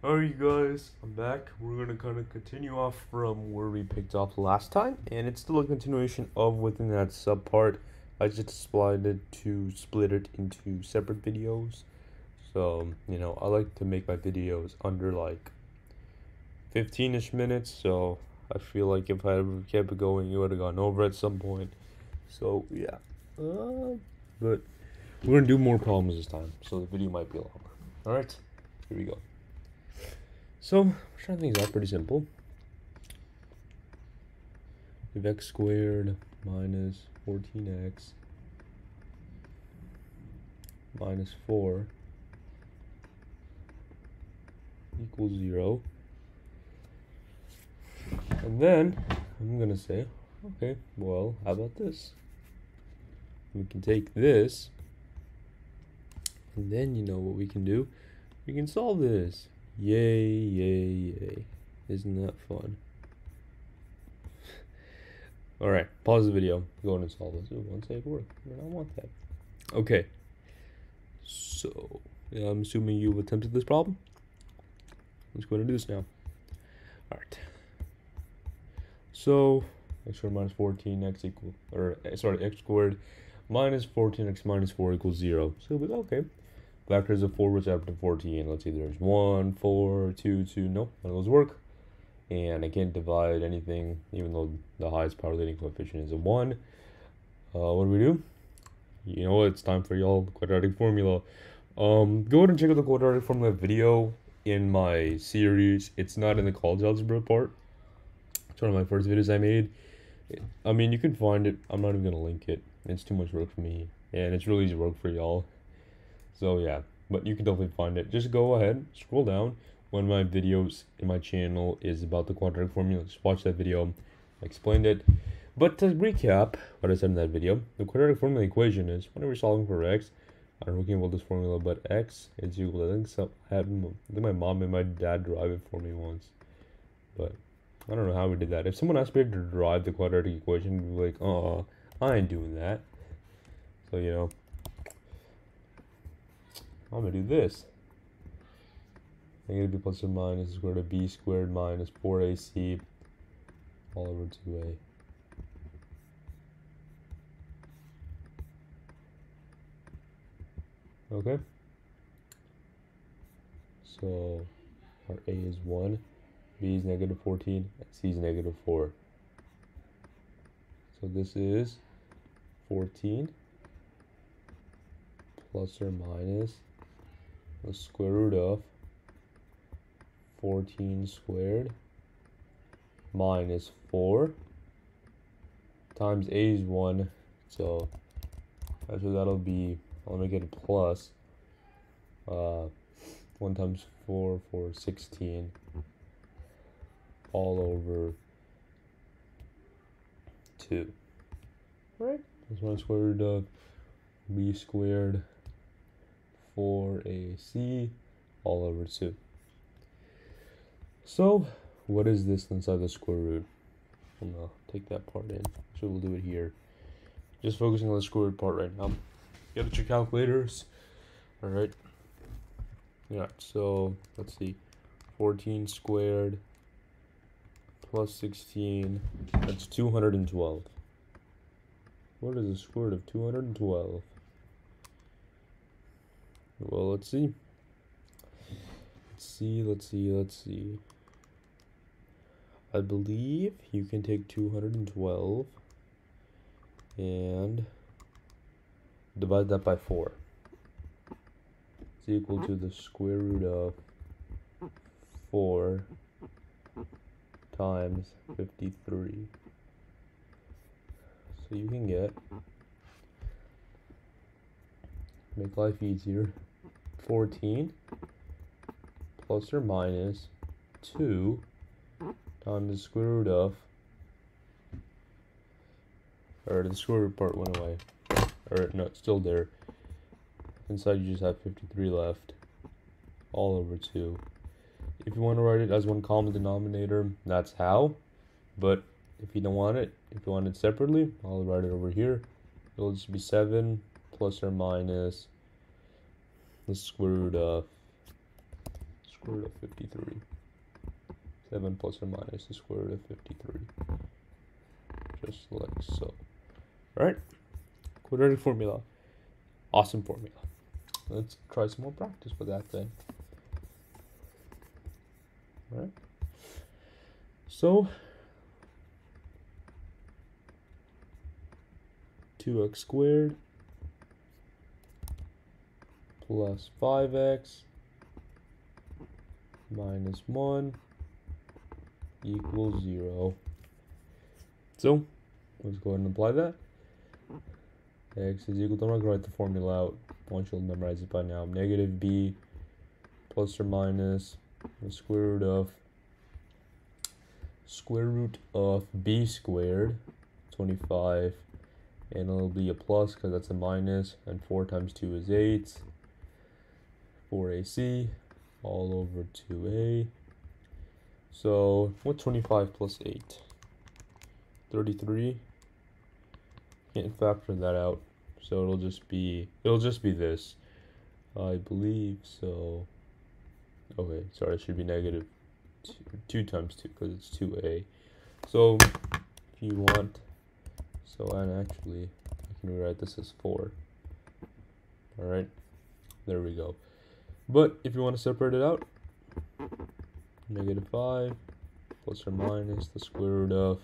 Alright guys, I'm back. We're gonna kind of continue off from where we picked up last time, and it's still a continuation of within that subpart. I just decided to split it into separate videos. So, I like to make my videos under like 15-ish minutes, so I feel like if I ever kept it going, it would have gone over at some point. So, yeah. But we're gonna do more problems this time, so the video might be longer. Alright, here we go. So, we're trying things out pretty simple. We have x squared minus 14x minus 4 equals 0. And then, I'm going to say, okay, well, how about this? We can take this, and then you know what we can do? We can solve this. Yay, yay, yay. Isn't that fun? Alright, pause the video. Go and solve this. Ooh, one save work. I don't want that. Okay. So, I'm assuming you've attempted this problem. Let's go ahead and do this now. Alright. So, x squared minus 14x equal, x squared minus 14x minus 4 equals 0. So, okay. Factors of 4 which add to 14. Let's see, there's 1, 4, 2, 2. No, none of those work. And I can't divide anything, even though the highest power leading coefficient is a 1. What do? You know what? It's time for y'all quadratic formula. Go ahead and check out the quadratic formula video in my series. It's not in the college algebra part. It's one of my first videos I made. I mean, you can find it. I'm not even going to link it. It's too much work for me. And it's really easy work for y'all. So yeah, but you can definitely find it. Just go ahead, scroll down. One of my videos in my channel is about the quadratic formula. Just watch that video. I explained it. But to recap what I said in that video, the quadratic formula equation is whenever you're solving for x, I don't know about this formula, but x is equal to, I think my mom and my dad derived it for me once. But I don't know how we did that. If someone asked me to derive the quadratic equation, I'd be like, oh, I ain't doing that. So, I'm gonna do this. Negative b plus or minus square root of b squared minus 4ac all over 2a. Okay. So our a is 1, b is negative 14, and c is negative 4. So this is 14 plus or minus the square root of 14 squared minus 4 times a is 1, so actually that'll be, I'll make it a plus 1 times 4 for 16 all over 2. Alright, that's 1 square root of b squared 4ac all over 2. So, what is this inside the square root? I'm gonna take that part in, so we'll do it here. Just focusing on the square root part right now. Get out your calculators. Alright. Yeah, so let's see. 14 squared plus 16, that's 212. What is the square root of 212? Well, let's see. Let's see. I believe you can take 212 and divide that by 4. It's equal to the square root of 4 times 53. So you can get, make life easier, 14 plus or minus 2 times the square root of, or the square root part went away, or no, it's still there. Inside you just have 53 left, all over 2. If you want to write it as one common denominator, that's how. But if you don't want it, if you want it separately, I'll write it over here. It'll just be 7 plus or minus the square root of square root of 53. 7 plus or minus the square root of 53. Just like so. Alright? Quadratic formula. Awesome formula. Let's try some more practice with that then. Alright? So, 2x squared plus 5x minus 1 equals 0. So, let's go ahead and apply that. X is equal to, I'm not going to write the formula out. I want you to memorize it by now. Negative b plus or minus the square root of b squared, 25, and it'll be a plus because that's a minus, and 4 times 2 is 8, 4ac, all over 2a. So, what's 25 plus 8? 33. Can't factor that out, so it'll just be this, I believe. So, okay, sorry, it should be negative 2 times 2 because it's 2a. So, if you want, and actually, I can rewrite this as 4. Alright, there we go. But if you want to separate it out, negative 5 plus or minus the square root of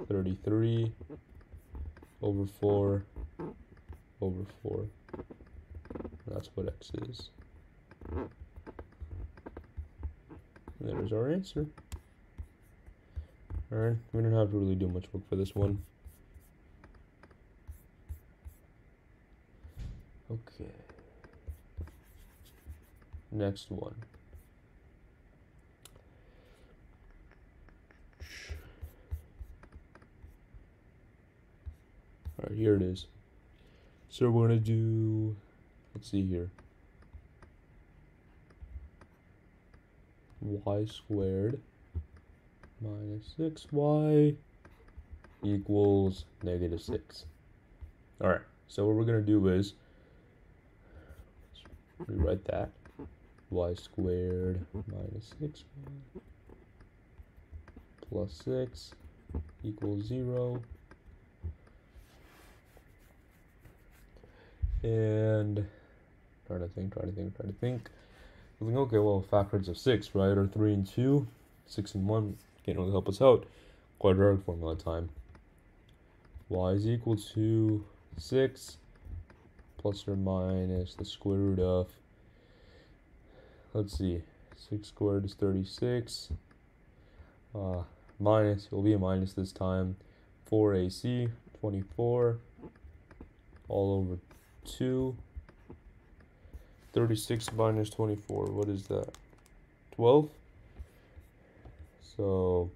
33 over 4 over 4. That's what x is. And there's our answer. Alright, we don't have to really do much work for this one. Okay. Next one. Alright, here it is. So we're going to do, let's see here. Y squared minus 6y equals negative 6. Alright, so what we're going to do is, rewrite that. Y squared minus 6y plus 6 equals 0. And trying to think. Okay, well, factors of 6, right? Or 3 and 2, 6 and 1 can't really help us out. Quadratic formula time. Y is equal to 6 plus or minus the square root of, let's see, 6 squared is 36. Minus, it will be a minus this time. 4ac, 24, all over 2. 36 minus 24, what is that? 12? So,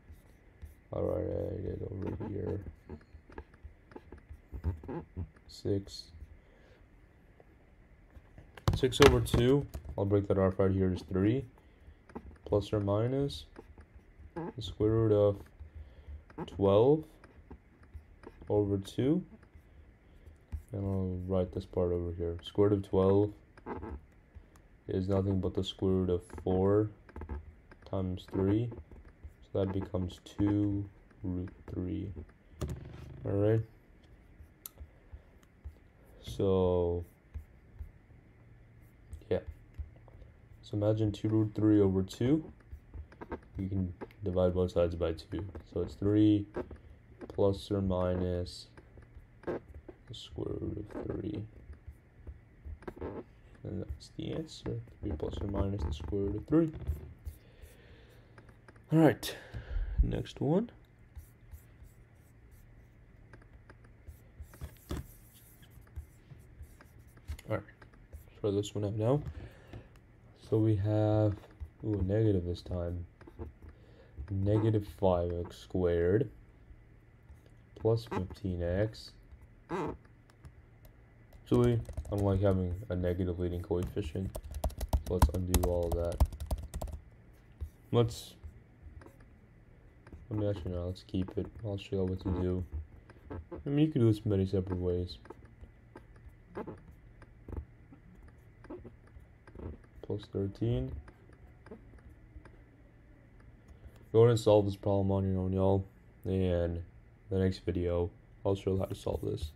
alright, I did over here. 6 over 2, I'll break that off right here, is 3, plus or minus the square root of 12 over 2, and I'll write this part over here. Square root of 12 is nothing but the square root of 4 times 3, so that becomes 2 root 3. Alright, so yeah, so imagine 2 root 3 over 2. You can divide both sides by 2, so it's 3 plus or minus the square root of 3, and that's the answer. 3 plus or minus the square root of 3. Alright, next one. Alright, let's try this one out now. So we have, ooh, negative this time. Negative 5x squared plus 15x. Actually, I don't like having a negative leading coefficient. So let's undo all of that. Let's keep it. I'll show you what to do. I mean, you can do this many separate ways. Plus 13 go ahead and solve this problem on your own, y'all. And the next video, I'll show you how to solve this.